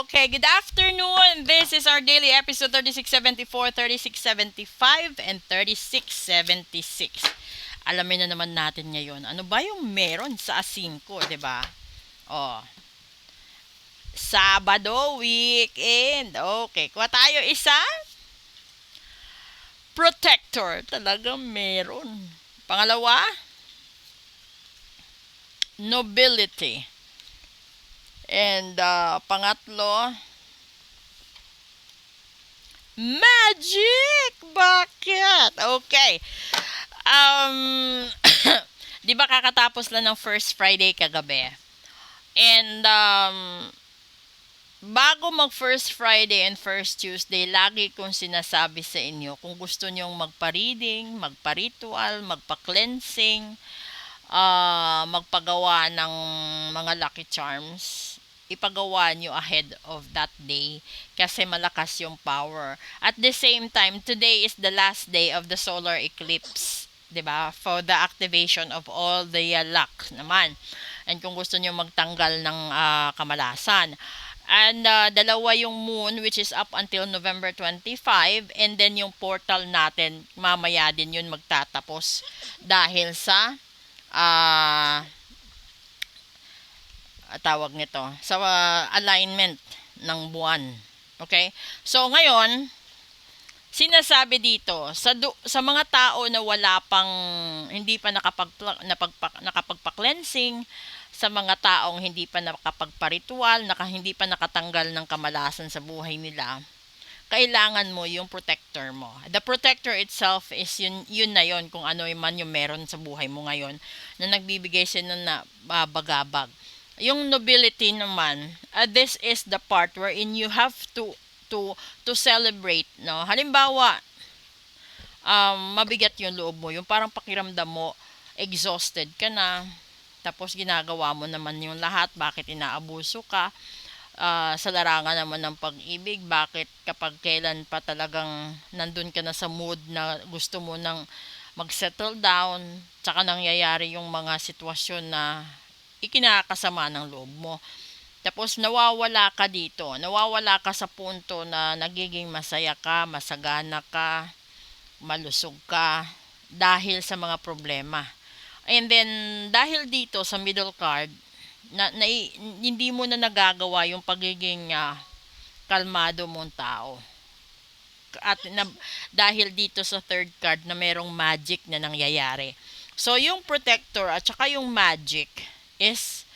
Okay, good afternoon. This is our daily episode 3674, 3675, and 3676. Alamin na naman natin ngayon, ano ba yung meron sa A5, 'di ba? Oh, Sabado, weekend. Okay, kuha tayo isa. Protector, talagang meron. Pangalawa, nobility. And pangatlo, magic! Bakit? Okay. Um, di ba kakatapos lang ng first Friday kagabi? And bago mag first Friday and first Tuesday, lagi kong sinasabi sa inyo, kung gusto nyong magpa-reading, magpa-ritual, magpa-cleansing, magpagawa ng mga lucky charms, ipagawa nyo ahead of that day kasi malakas yung power. At the same time, today is the last day of the solar eclipse, 'di ba? For the activation of all the luck naman. And kung gusto niyo magtanggal ng kamalasan. And dalawa yung moon which is up until November 25, and then yung portal natin mamaya din yun magtatapos dahil sa ah tawag nito sa alignment ng buwan. Okay? So ngayon, sinasabi dito sa mga tao na wala pang hindi pa nakapagpa-cleansing, sa mga taong hindi pa nakapagpa-ritual, hindi pa nakatanggal ng kamalasan sa buhay nila, kailangan mo yung protector mo. The protector itself is yun na yun, kung ano man yung meron sa buhay mo ngayon na nagbibigay sila na bagabag. Yung nobility naman, this is the part wherein you have to celebrate, no? Halimbawa, mabigat yung loob mo, yung parang pakiramdam mo exhausted ka na, tapos ginagawa mo naman yung lahat, bakit inaabuso ka sa larangan naman ng pag-ibig, bakit kapag kailan pa talagang nandun ka na sa mood na gusto mo nang mag-settle down, tsaka nangyayari yung mga sitwasyon na ikinakasama ng loob mo. Tapos nawawala ka dito, nawawala ka sa punto na nagiging masaya ka, masagana ka, malusog ka dahil sa mga problema. And then dahil dito sa middle card, hindi mo na nagagawa yung pagiging kalmado mong tao. At dahil dito sa third card na merong magic na nangyayari. So yung protector at saka yung magic is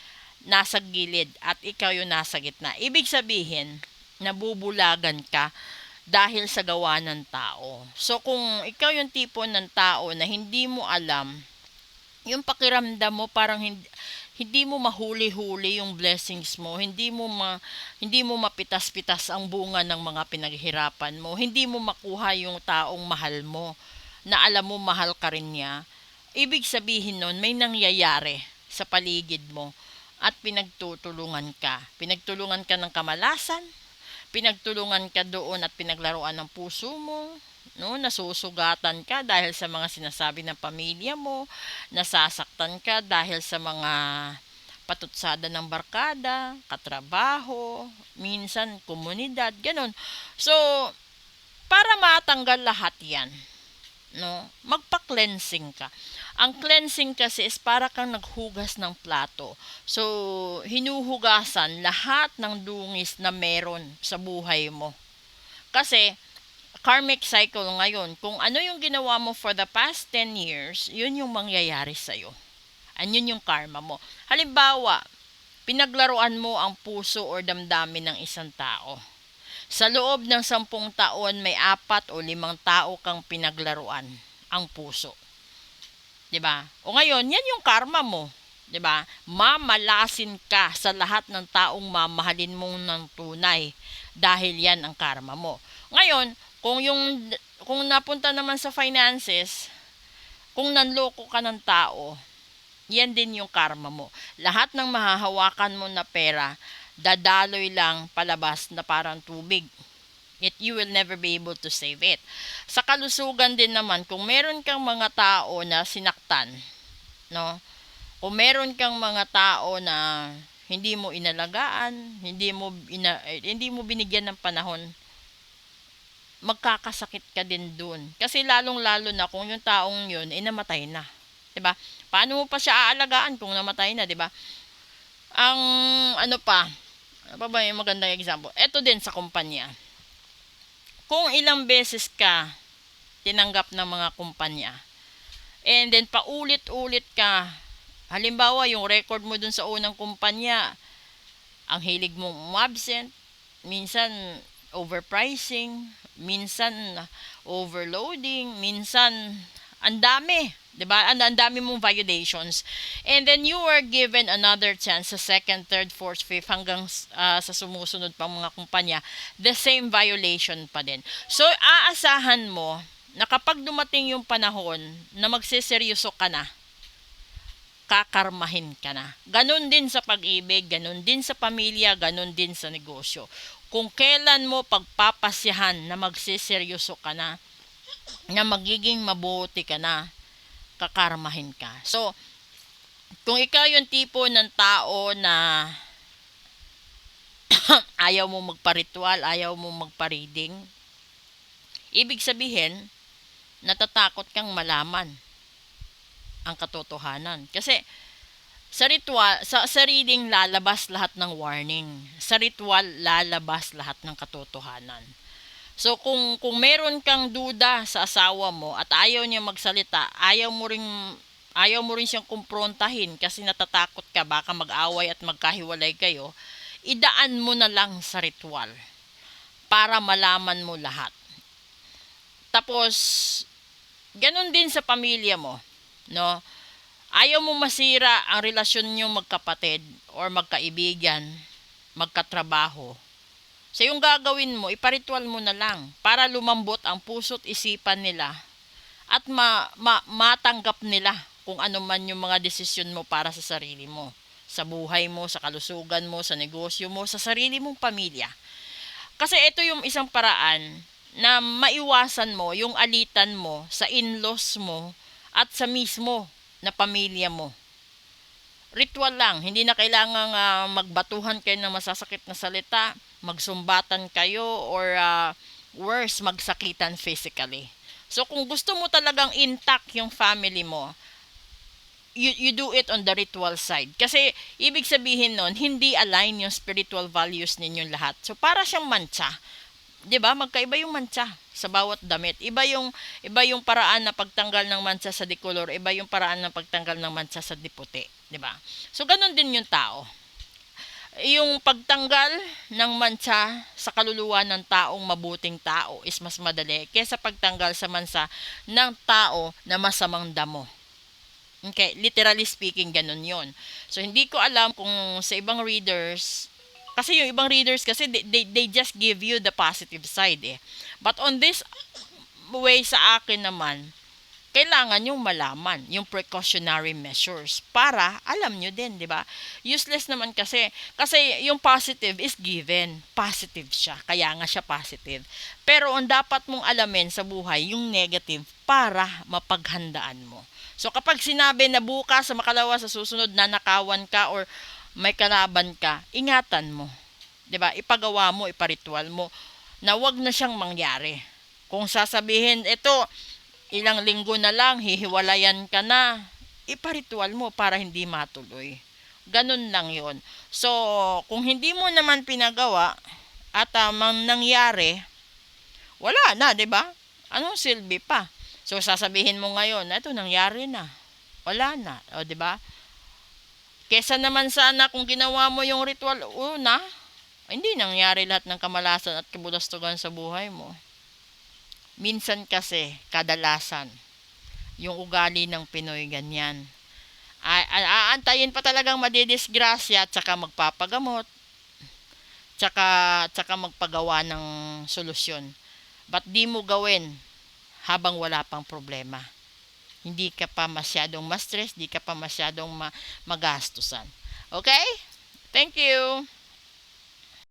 nasa gilid at ikaw yung nasa gitna. Ibig sabihin, nabubulagan ka dahil sa gawa ng tao. So kung ikaw yung tipo ng tao na hindi mo alam, yung pakiramdam mo parang hindi mo mahuli-huli yung blessings mo, hindi mo mapitas-pitas ang bunga ng mga pinaghirapan mo, hindi mo makuha yung taong mahal mo, na alam mo mahal ka rin niya. Ibig sabihin nun, may nangyayari sa paligid mo at pinagtutulungan ka. Pinagtulungan ka ng kamalasan, pinagtulungan ka doon at pinaglaruan ng puso mo, no, nasusugatan ka dahil sa mga sinasabi ng pamilya mo, nasasaktan ka dahil sa mga patutsada ng barkada, katrabaho, minsan komunidad, ganun. So, para matanggal lahat 'yan, no, magpa-cleansing ka. Ang cleansing kasi is para kang naghugas ng plato. So, hinuhugasan lahat ng dungis na meron sa buhay mo. Kasi karmic cycle ngayon, kung ano yung ginawa mo for the past 10 years, yun yung mangyayari sa'yo. Yun yung karma mo. Halimbawa, pinaglaruan mo ang puso or damdamin ng isang tao. Sa loob ng 10 taon, may 4 o 5 tao kang pinaglaruan ang puso. 'Di ba? O ngayon, yan yung karma mo. 'Di ba? Mamalasin ka sa lahat ng taong mamahalin mong ng tunay dahil yan ang karma mo. Ngayon, kung napunta naman sa finances, kung nanloko ka ng tao, yan din yung karma mo. Lahat ng mahahawakan mo na pera, dadaloy lang palabas na parang tubig. You will never be able to save it. Sa kalusugan din naman, kung meron kang mga tao na sinaktan, no? Kung meron kang mga tao na hindi mo inalagaan, hindi mo binigyan ng panahon, magkakasakit ka din dun. Kasi lalong-lalo na kung yung taong yun ay namatay na. 'Di ba? Paano mo pa siya aalagaan kung namatay na, 'di ba? Ang ano pa ba yung magandang example? Ito din sa kumpanya. Kung ilang beses ka tinanggap ng mga kumpanya, and then paulit-ulit ka, halimbawa yung record mo dun sa unang kumpanya, ang hilig mong umabsent, minsan overpricing, minsan overloading, minsan ang dami, 'di ba? Ang dami mong violations. And then you were given another chance sa second, third, fourth, fifth hanggang sa sumusunod pang mga kumpanya, the same violation pa din. So aasahan mo na kapag dumating yung panahon na magseseryoso ka na, kakarmahin ka na. Ganon din sa pag-ibig, ganon din sa pamilya, ganon din sa negosyo. Kung kailan mo pagpapasyahan na magseseryoso ka na magiging mabuti ka na, kakarmahin ka. So, kung ikaw yung tipo ng tao na ayaw mo magpa-ritual, ayaw mo magpa-reading, ibig sabihin, natatakot kang malaman ang katotohanan. Kasi, sa ritual, sa reading lalabas lahat ng warning. Sa ritual lalabas lahat ng katotohanan. So kung meron kang duda sa asawa mo at ayaw niya magsalita, ayaw mo rin siyang kumprontahin kasi natatakot ka baka mag-away at magkahiwalay kayo, idaan mo na lang sa ritual para malaman mo lahat. Tapos ganun din sa pamilya mo, no? Ayaw mo masira ang relasyon niyo magkapatid or magkaibigan, magkatrabaho. So yung gagawin mo, iparitual mo na lang para lumambot ang puso't isipan nila at matanggap nila kung ano man yung mga desisyon mo para sa sarili mo, sa buhay mo, sa kalusugan mo, sa negosyo mo, sa sarili mong pamilya. Kasi ito yung isang paraan na maiwasan mo yung alitan mo sa in-laws mo at sa mismo na pamilya mo. Ritual lang, hindi na kailangang magbatuhan kayo ng masasakit na salita, magsumbatan kayo, or worse, magsakitan physically. So kung gusto mo talagang intact yung family mo, you do it on the ritual side. Kasi ibig sabihin nun, hindi align yung spiritual values ninyong lahat. So para siyang mancha. 'Di ba? Magkaiba yung mancha sa bawat damit. Iba yung paraan na pagtanggal ng mancha sa dikolor, iba yung paraan ng pagtanggal ng mancha sa diputi, 'di ba? So ganun din yung tao. Yung pagtanggal ng mancha sa kaluluwa ng taong mabuting tao is mas madali kaysa pagtanggal sa mancha ng tao na masamang damo. Okay, literally speaking, ganun yon. So hindi ko alam kung sa ibang readers, kasi yung ibang readers kasi they just give you the positive side eh. But on this way sa akin naman, kailangan yung malaman yung precautionary measures para alam nyo din, di ba? Useless naman kasi yung positive is given. Positive siya, kaya nga siya positive. Pero ang dapat mong alamin sa buhay yung negative para mapaghandaan mo. So kapag sinabi na bukas sa makalawa sa susunod nanakawan ka or may kalaban ka, ingatan mo. 'Di ba? Ipagawa mo, iparitual mo na wag na siyang mangyari. Kung sasabihin, ito, ilang linggo na lang, hihiwalayan ka na, iparitual mo para hindi matuloy. Ganun lang yon. So, kung hindi mo naman pinagawa at nangyari, wala na, 'di ba? Anong silbi pa? So, sasabihin mo ngayon, ito, nangyari na. Wala na, o 'di ba? Kesa naman sana kung ginawa mo yung ritual una, hindi nangyari lahat ng kamalasan at kabulastugan sa buhay mo. Minsan kasi, kadalasan, yung ugali ng Pinoy ganyan. Aantayin pa talagang madidisgrasya at saka magpapagamot, tsaka magpagawa ng solusyon. But di mo gawin habang wala pang problema. Hindi ka pa masyadong ma-stress, di ka pa masyadong magastusan. Okay? Thank you!